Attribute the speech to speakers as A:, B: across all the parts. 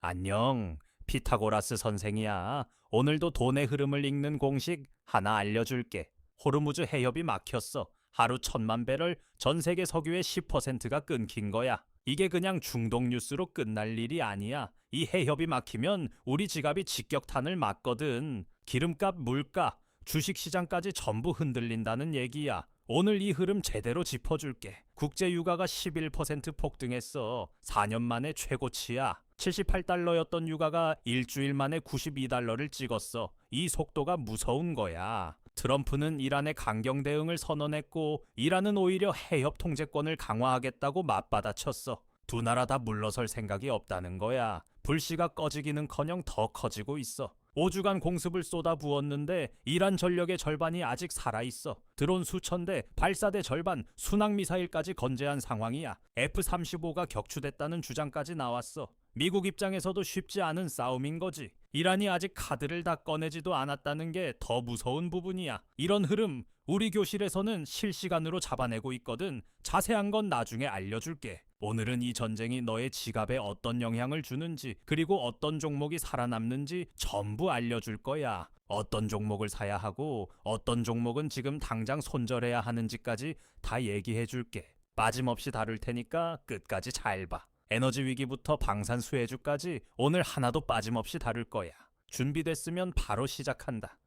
A: 안녕. 피타고라스 선생이야. 오늘도 돈의 흐름을 읽는 공식 하나 알려줄게. 호르무즈 해협이 막혔어. 하루 1,000만 배럴 전 세계 석유의 10%가 끊긴 거야. 이게 그냥 중동 뉴스로 끝날 일이 아니야. 이 해협이 막히면 우리 지갑이 직격탄을 맞거든. 기름값, 물가, 주식시장까지 전부 흔들린다는 얘기야. 오늘 이 흐름 제대로 짚어줄게. 국제 유가가 11% 폭등했어. 4년 만에 최고치야. 78달러였던 유가가 일주일 만에 92달러를 찍었어. 이 속도가 무서운 거야. 트럼프는 이란의 강경 대응을 선언했고, 이란은 오히려 해협 통제권을 강화하겠다고 맞받아쳤어. 두 나라 다 물러설 생각이 없다는 거야. 불씨가 꺼지기는커녕 더 커지고 있어. 5주간 공습을 쏟아부었는데 이란 전력의 절반이 아직 살아있어. 드론 수천 대, 발사대 절반, 순항미사일까지 건재한 상황이야. F-35가 격추됐다는 주장까지 나왔어. 미국 입장에서도 쉽지 않은 싸움인 거지. 이란이 아직 카드를 다 꺼내지도 않았다는 게 더 무서운 부분이야. 이런 흐름 우리 교실에서는 실시간으로 잡아내고 있거든. 자세한 건 나중에 알려줄게. 오늘은 이 전쟁이 너의 지갑에 어떤 영향을 주는지, 그리고 어떤 종목이 살아남는지 전부 알려줄 거야. 어떤 종목을 사야 하고 어떤 종목은 지금 당장 손절해야 하는지까지 다 얘기해 줄게. 빠짐없이 다룰 테니까 끝까지 잘 봐. 에너지 위기부터 방산 수혜주까지 오늘 하나도 빠짐없이 다룰 거야. 준비됐으면 바로 시작한다.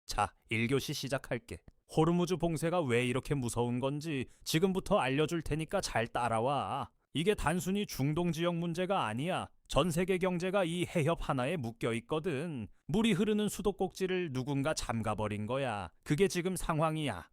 A: 자, 1교시 시작할게. 호르무즈 봉쇄가 왜 이렇게 무서운 건지 지금부터 알려줄 테니까 잘 따라와. 이게 단순히 중동 지역 문제가 아니야. 전 세계 경제가 이 해협 하나에 묶여 있거든. 물이 흐르는 수도꼭지를 누군가 잠가버린 거야. 그게 지금 상황이야.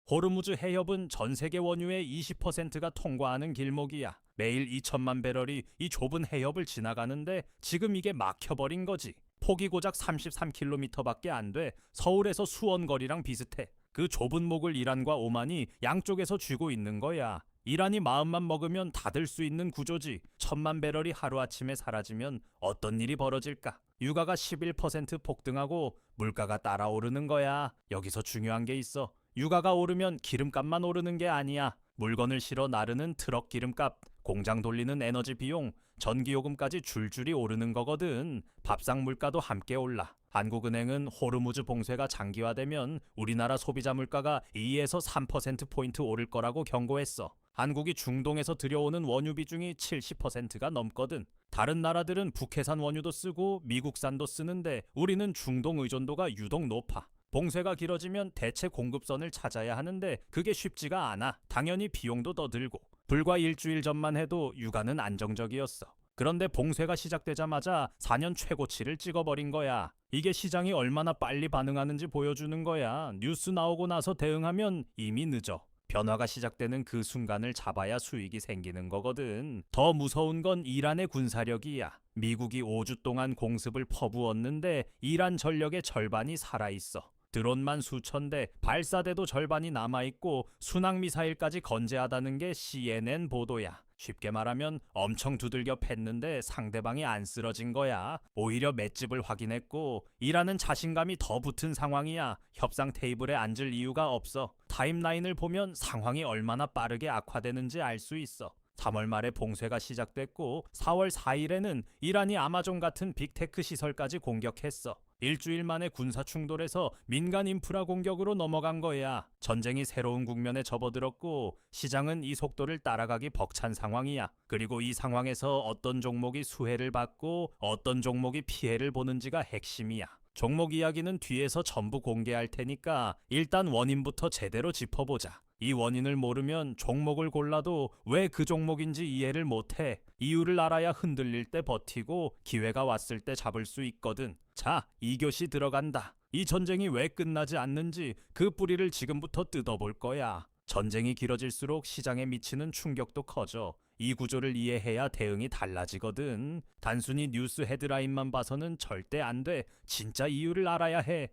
A: 호르무즈 해협은 전 세계 원유의 20%가 통과하는 길목이야. 매일 2천만 배럴이 이 좁은 해협을 지나가는데 지금 이게 막혀버린 거지. 폭이 고작 33km밖에 안 돼. 서울에서 수원 거리랑 비슷해. 그 좁은 목을 이란과 오만이 양쪽에서 쥐고 있는 거야. 이란이 마음만 먹으면 닫을 수 있는 구조지. 1,000만 배럴이 하루아침에 사라지면 어떤 일이 벌어질까? 유가가 11% 폭등하고 물가가 따라오르는 거야. 여기서 중요한 게 있어. 유가가 오르면 기름값만 오르는 게 아니야. 물건을 실어 나르는 트럭 기름값, 공장 돌리는 에너지 비용, 전기요금까지 줄줄이 오르는 거거든. 밥상 물가도 함께 올라. 한국은행은 호르무즈 봉쇄가 장기화되면 우리나라 소비자 물가가 2에서 3%포인트 오를 거라고 경고했어. 한국이 중동에서 들여오는 원유 비중이 70%가 넘거든. 다른 나라들은 북해산 원유도 쓰고 미국산도 쓰는데 우리는 중동 의존도가 유독 높아. 봉쇄가 길어지면 대체 공급선을 찾아야 하는데 그게 쉽지가 않아. 당연히 비용도 더 들고. 불과 일주일 전만 해도 유가는 안정적이었어. 그런데 봉쇄가 시작되자마자 4년 최고치를 찍어버린 거야. 이게 시장이 얼마나 빨리 반응하는지 보여주는 거야. 뉴스 나오고 나서 대응하면 이미 늦어. 변화가 시작되는 그 순간을 잡아야 수익이 생기는 거거든. 더 무서운 건 이란의 군사력이야. 미국이 5주 동안 공습을 퍼부었는데 이란 전력의 절반이 살아있어. 드론만 수천 대, 발사대도 절반이 남아있고 순항미사일까지 건재하다는 게 CNN 보도야. 쉽게 말하면 엄청 두들겨 팼는데 상대방이 안 쓰러진 거야. 오히려 맷집을 확인했고 이라는 자신감이 더 붙은 상황이야. 협상 테이블에 앉을 이유가 없어. 타임라인을 보면 상황이 얼마나 빠르게 악화되는지 알 수 있어. 3월 말에 봉쇄가 시작됐고 4월 4일에는 이란이 아마존 같은 빅테크 시설까지 공격했어. 일주일 만에 군사 충돌에서 민간 인프라 공격으로 넘어간 거야. 전쟁이 새로운 국면에 접어들었고 시장은 이 속도를 따라가기 벅찬 상황이야. 그리고 이 상황에서 어떤 종목이 수혜를 받고 어떤 종목이 피해를 보는지가 핵심이야. 종목 이야기는 뒤에서 전부 공개할 테니까 일단 원인부터 제대로 짚어보자. 이 원인을 모르면 종목을 골라도 왜 그 종목인지 이해를 못해. 이유를 알아야 흔들릴 때 버티고 기회가 왔을 때 잡을 수 있거든. 자, 2교시 들어간다. 이 전쟁이 왜 끝나지 않는지 그 뿌리를 지금부터 뜯어볼 거야. 전쟁이 길어질수록 시장에 미치는 충격도 커져. 이 구조를 이해해야 대응이 달라지거든. 단순히 뉴스 헤드라인만 봐서는 절대 안 돼. 진짜 이유를 알아야 해.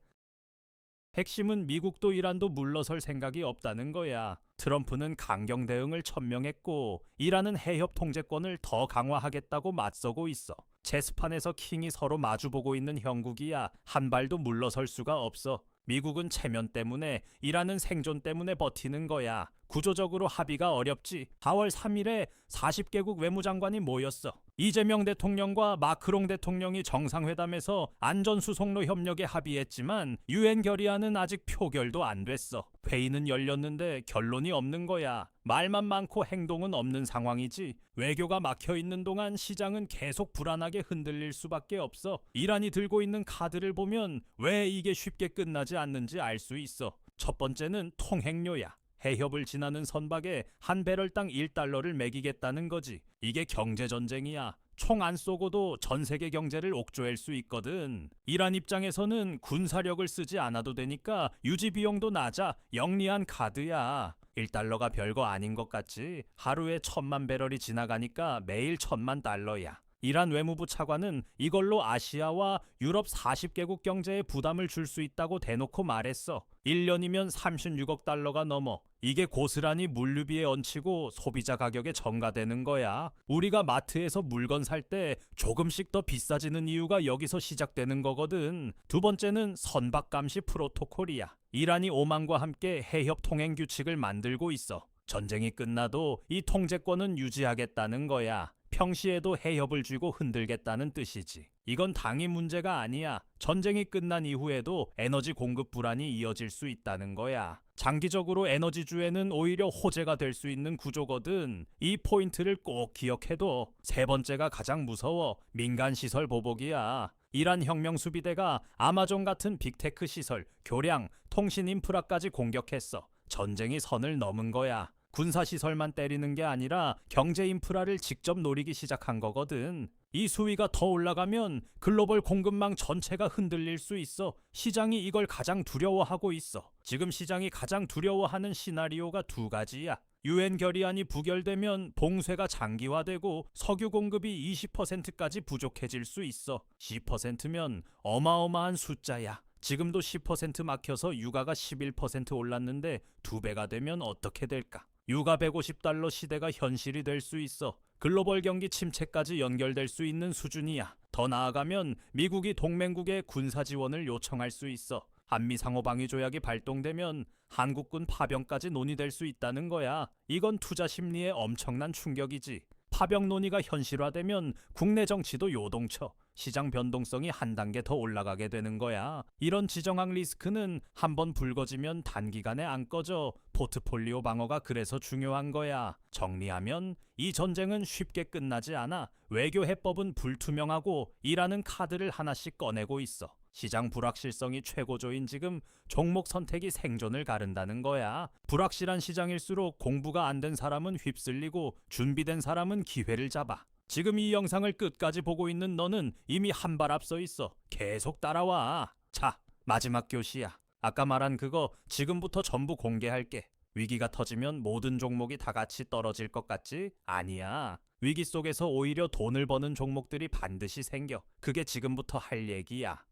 A: 핵심은 미국도 이란도 물러설 생각이 없다는 거야. 트럼프는 강경 대응을 천명했고 이란은 해협 통제권을 더 강화하겠다고 맞서고 있어. 체스판에서 킹이 서로 마주보고 있는 형국이야. 한 발도 물러설 수가 없어. 미국은 체면 때문에, 이란은 생존 때문에 버티는 거야. 구조적으로 합의가 어렵지. 4월 3일에 40개국 외무장관이 모였어. 이재명 대통령과 마크롱 대통령이 정상회담에서 안전수송로 협력에 합의했지만 유엔 결의안은 아직 표결도 안 됐어. 회의는 열렸는데 결론이 없는 거야. 말만 많고 행동은 없는 상황이지. 외교가 막혀 있는 동안 시장은 계속 불안하게 흔들릴 수밖에 없어. 이란이 들고 있는 카드를 보면 왜 이게 쉽게 끝나지 않는지 알 수 있어. 첫 번째는 통행료야. 해협을 지나는 선박에 한 배럴당 1달러를 매기겠다는 거지. 이게 경제전쟁이야. 총 안 쏘고도 전 세계 경제를 옥죄할 수 있거든. 이란 입장에서는 군사력을 쓰지 않아도 되니까 유지 비용도 낮아. 영리한 카드야. 1달러가 별거 아닌 것 같지. 하루에 1,000만 배럴이 지나가니까 매일 1,000만 달러야. 이란 외무부 차관은 이걸로 아시아와 유럽 40개국 경제에 부담을 줄 수 있다고 대놓고 말했어. 1년이면 36억 달러가 넘어. 이게 고스란히 물류비에 얹히고 소비자 가격에 전가되는 거야. 우리가 마트에서 물건 살 때 조금씩 더 비싸지는 이유가 여기서 시작되는 거거든. 두 번째는 선박 감시 프로토콜이야. 이란이 오만과 함께 해협 통행 규칙을 만들고 있어. 전쟁이 끝나도 이 통제권은 유지하겠다는 거야. 평시에도 해협을 쥐고 흔들겠다는 뜻이지. 이건 당이 문제가 아니야. 전쟁이 끝난 이후에도 에너지 공급 불안이 이어질 수 있다는 거야. 장기적으로 에너지주에는 오히려 호재가 될 수 있는 구조거든. 이 포인트를 꼭 기억해둬. 세 번째가 가장 무서워. 민간시설 보복이야. 이란 혁명수비대가 아마존 같은 빅테크 시설, 교량, 통신 인프라까지 공격했어. 전쟁이 선을 넘은 거야. 군사시설만 때리는 게 아니라 경제 인프라를 직접 노리기 시작한 거거든. 이 수위가 더 올라가면 글로벌 공급망 전체가 흔들릴 수 있어. 시장이 이걸 가장 두려워하고 있어. 지금 시장이 가장 두려워하는 시나리오가 두 가지야. 유엔 결의안이 부결되면 봉쇄가 장기화되고 석유 공급이 20%까지 부족해질 수 있어. 10%면 어마어마한 숫자야. 지금도 10% 막혀서 유가가 11% 올랐는데 2배가 되면 어떻게 될까? 유가 150달러 시대가 현실이 될 수 있어. 글로벌 경기 침체까지 연결될 수 있는 수준이야. 더 나아가면 미국이 동맹국에 군사 지원을 요청할 수 있어. 한미 상호 방위 조약이 발동되면 한국군 파병까지 논의될 수 있다는 거야. 이건 투자 심리에 엄청난 충격이지. 파병 논의가 현실화되면 국내 정치도 요동쳐. 시장 변동성이 한 단계 더 올라가게 되는 거야. 이런 지정학 리스크는 한번 불거지면 단기간에 안 꺼져. 포트폴리오 방어가 그래서 중요한 거야. 정리하면 이 전쟁은 쉽게 끝나지 않아. 외교 해법은 불투명하고 이라는 카드를 하나씩 꺼내고 있어. 시장 불확실성이 최고조인 지금 종목 선택이 생존을 가른다는 거야. 불확실한 시장일수록 공부가 안 된 사람은 휩쓸리고 준비된 사람은 기회를 잡아. 지금 이 영상을 끝까지 보고 있는 너는 이미 한 발 앞서 있어. 계속 따라와. 자, 마지막 교시야. 아까 말한 그거 지금부터 전부 공개할게. 위기가 터지면 모든 종목이 다 같이 떨어질 것 같지? 아니야. 위기 속에서 오히려 돈을 버는 종목들이 반드시 생겨. 그게 지금부터 할 얘기야.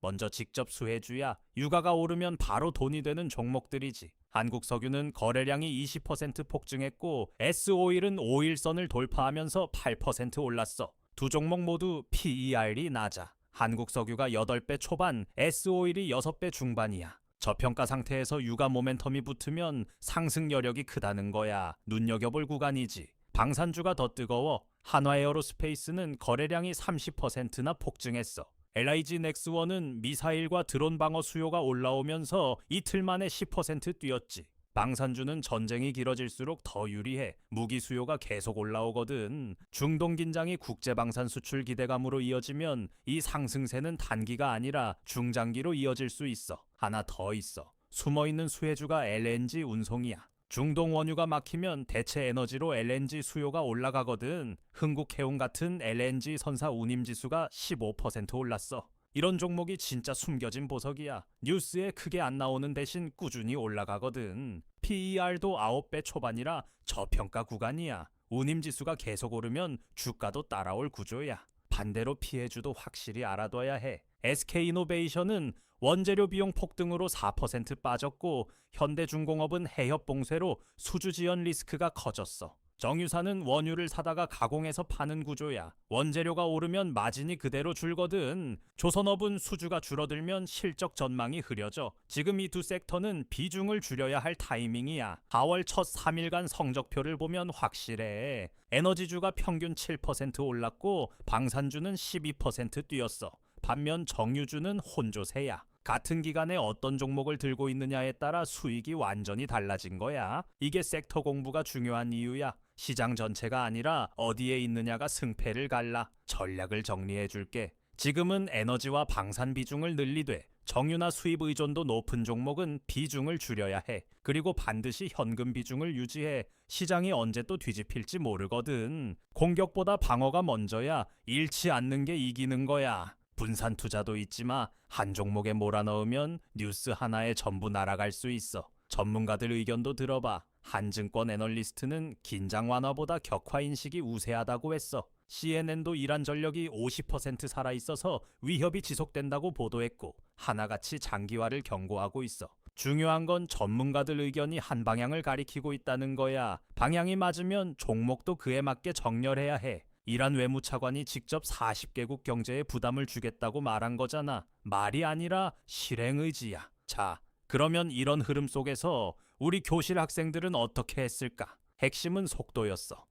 A: 먼저 직접 수혜주야. 유가가 오르면 바로 돈이 되는 종목들이지. 한국석유는 거래량이 20% 폭증했고 S오일은 5일선을 돌파하면서 8% 올랐어. 두 종목 모두 PER이 낮아. 한국석유가 8배 초반, S오일이 6배 중반이야. 저평가 상태에서 유가 모멘텀이 붙으면 상승 여력이 크다는 거야. 눈여겨볼 구간이지. 방산주가 더 뜨거워. 한화에어로스페이스는 거래량이 30%나 폭증했어. LIG 넥스원은 미사일과 드론 방어 수요가 올라오면서 이틀 만에 10% 뛰었지. 방산주는 전쟁이 길어질수록 더 유리해. 무기 수요가 계속 올라오거든. 중동 긴장이 국제 방산 수출 기대감으로 이어지면 이 상승세는 단기가 아니라 중장기로 이어질 수 있어. 하나 더 있어. 숨어있는 수혜주가 LNG 운송이야. 중동 원유가 막히면 대체 에너지로 LNG 수요가 올라가거든. 흥국해운 같은 LNG 선사 운임지수가 15% 올랐어. 이런 종목이 진짜 숨겨진 보석이야. 뉴스에 크게 안 나오는 대신 꾸준히 올라가거든. PER도 9배 초반이라 저평가 구간이야. 운임지수가 계속 오르면 주가도 따라올 구조야. 반대로 피해주도 확실히 알아둬야 해. SK이노베이션은 원재료 비용 폭등으로 4% 빠졌고 현대중공업은 해협 봉쇄로 수주 지연 리스크가 커졌어. 정유사는 원유를 사다가 가공해서 파는 구조야. 원재료가 오르면 마진이 그대로 줄거든. 조선업은 수주가 줄어들면 실적 전망이 흐려져. 지금 이 두 섹터는 비중을 줄여야 할 타이밍이야. 4월 첫 3일간 성적표를 보면 확실해. 에너지주가 평균 7% 올랐고 방산주는 12% 뛰었어. 반면 정유주는 혼조세야. 같은 기간에 어떤 종목을 들고 있느냐에 따라 수익이 완전히 달라진 거야. 이게 섹터 공부가 중요한 이유야. 시장 전체가 아니라 어디에 있느냐가 승패를 갈라. 전략을 정리해 줄게. 지금은 에너지와 방산 비중을 늘리되 정유나 수입 의존도 높은 종목은 비중을 줄여야 해. 그리고 반드시 현금 비중을 유지해. 시장이 언제 또 뒤집힐지 모르거든. 공격보다 방어가 먼저야. 잃지 않는 게 이기는 거야. 분산 투자도 있지만 한 종목에 몰아넣으면 뉴스 하나에 전부 날아갈 수 있어. 전문가들 의견도 들어봐. 한증권 애널리스트는 긴장 완화보다 격화 인식이 우세하다고 했어. CNN도 이란 전력이 50% 살아있어서 위협이 지속된다고 보도했고 하나같이 장기화를 경고하고 있어. 중요한 건 전문가들 의견이 한 방향을 가리키고 있다는 거야. 방향이 맞으면 종목도 그에 맞게 정렬해야 해. 이란 외무차관이 직접 40개국 경제에 부담을 주겠다고 말한 거잖아. 말이 아니라 실행 의지야. 자, 그러면 이런 흐름 속에서 우리 교실 학생들은 어떻게 했을까? 핵심은 속도였어.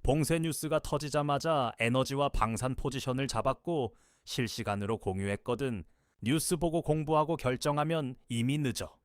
A: 봉쇄 뉴스가 터지자마자 에너지와 방산 포지션을 잡았고 실시간으로 공유했거든. 뉴스 보고 공부하고 결정하면 이미 늦어.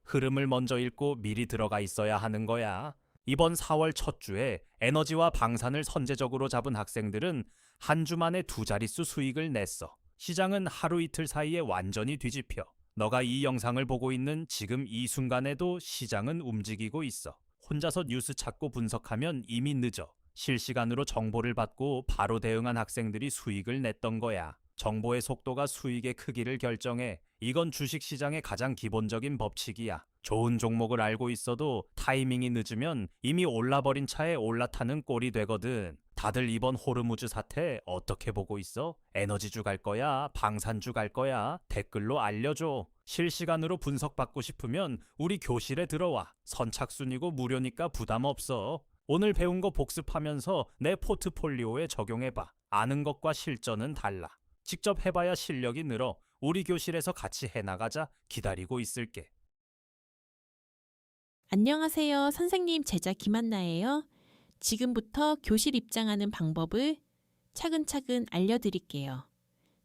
A: 흐름을 먼저 읽고 미리 들어가 있어야 하는 거야. 이번 4월 첫 주에 에너지와 방산을 선제적으로 잡은 학생들은 한 주 만에 두 자릿수 수익을 냈어. 시장은 하루 이틀 사이에 완전히 뒤집혀. 너가 이 영상을 보고 있는 지금 이 순간에도 시장은 움직이고 있어. 혼자서 뉴스 찾고 분석하면 이미 늦어. 실시간으로 정보를 받고 바로 대응한 학생들이 수익을 냈던 거야. 정보의 속도가 수익의 크기를 결정해. 이건 주식시장의 가장 기본적인 법칙이야. 좋은 종목을 알고 있어도 타이밍이 늦으면 이미 올라버린 차에 올라타는 꼴이 되거든. 다들 이번 호르무즈 사태 어떻게 보고 있어? 에너지주 갈 거야? 방산주 갈 거야? 댓글로 알려줘. 실시간으로 분석받고 싶으면 우리 교실에 들어와. 선착순이고 무료니까 부담 없어. 오늘 배운 거 복습하면서 내 포트폴리오에 적용해봐. 아는 것과 실전은 달라. 직접 해봐야 실력이 늘어. 우리 교실에서 같이 해나가자. 기다리고 있을게.
B: 안녕하세요. 선생님 제자 김한나예요. 지금부터 교실 입장하는 방법을 차근차근 알려드릴게요.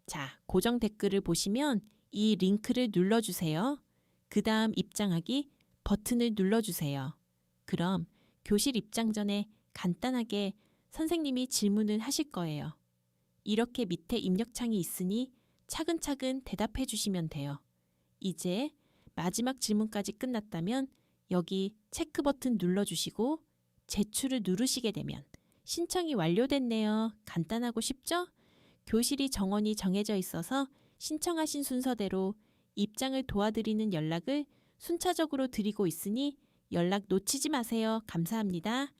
B: 자, 고정 댓글을 보시면 이 링크를 눌러주세요. 그 다음 입장하기 버튼을 눌러주세요. 그럼 교실 입장 전에 간단하게 선생님이 질문을 하실 거예요. 이렇게 밑에 입력창이 있으니 차근차근 대답해 주시면 돼요. 이제 마지막 질문까지 끝났다면 여기 체크 버튼 눌러주시고 제출을 누르시게 되면 신청이 완료됐네요. 간단하고 쉽죠? 교실이 정원이 정해져 있어서 신청하신 순서대로 입장을 도와드리는 연락을 순차적으로 드리고 있으니 연락 놓치지 마세요. 감사합니다.